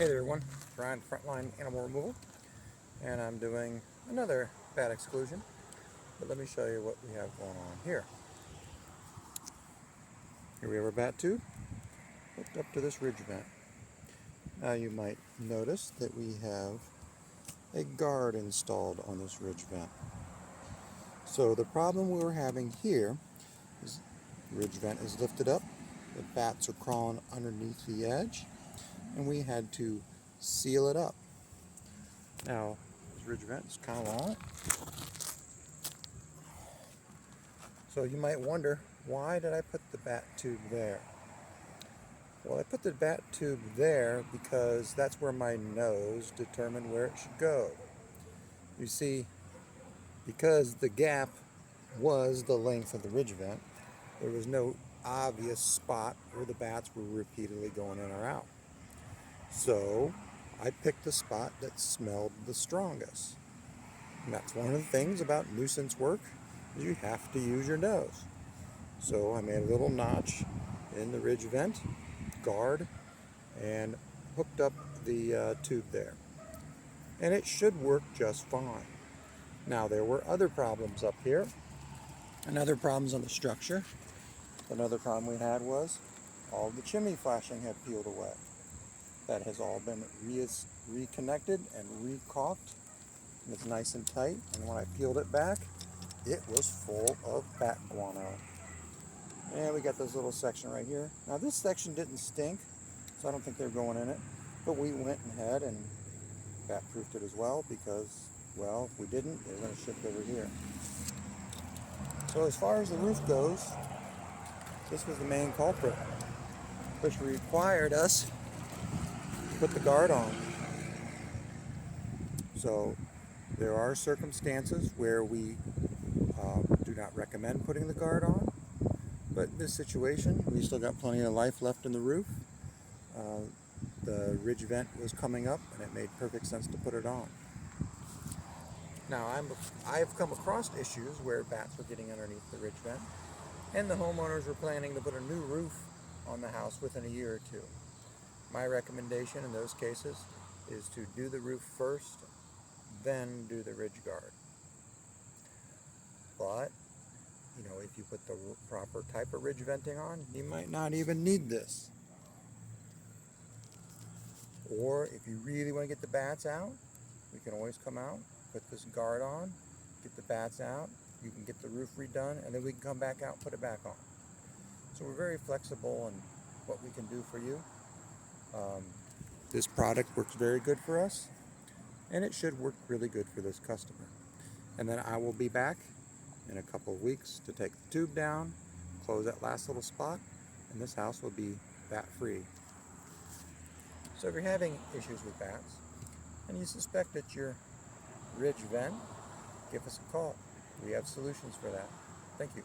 Hey there everyone, Brian, Frontline Animal Removal, and I'm doing another bat exclusion, but let me show you what we have going on here. Here we have our bat tube hooked up to this ridge vent. Now you might notice that we have a guard installed on this ridge vent. So the problem we were having here is the ridge vent is lifted up, the bats are crawling underneath the edge, and we had to seal it up. Now, this ridge vent is kind of long, so you might wonder, why did I put the bat tube there? Well, I put the bat tube there because that's where my nose determined where it should go. You see, because the gap was the length of the ridge vent, there was no obvious spot where the bats were repeatedly going in or out. So I picked the spot that smelled the strongest. And that's one of the things about nuisance work, is you have to use your nose. So I made a little notch in the ridge vent guard and hooked up the tube there. And it should work just fine. Now there were other problems up here and other problems on the structure. Another problem we had was all of the chimney flashing had peeled away. That has all been reconnected and re-caulked. It's nice and tight, and when I peeled it back, it was full of bat guano. And we got this little section right here. Now this section didn't stink, so I don't think they're going in it, but we went ahead and bat proofed it as well because, well, if we didn't, they were going to ship over here. So as far as the roof goes, this was the main culprit, which required us to put the guard on. So there are circumstances where we do not recommend putting the guard on, but in this situation, we still got plenty of life left in the roof. The ridge vent was coming up, and it made perfect sense to put it on. Now, I've come across issues where bats were getting underneath the ridge vent, and the homeowners were planning to put a new roof on the house within a year or two. My recommendation in those cases is to do the roof first, then do the ridge guard. But, you know, if you put the proper type of ridge venting on, you might not even need this. Or if you really want to get the bats out, we can always come out, put this guard on, get the bats out, you can get the roof redone, and then we can come back out and put it back on. So we're very flexible in what we can do for you. This product works very good for us, and it should work really good for this customer. And then I will be back in a couple of weeks to take the tube down, close that last little spot, and this house will be bat free. So if you're having issues with bats and you suspect it's your ridge vent, give us a call. We have solutions for that. Thank you.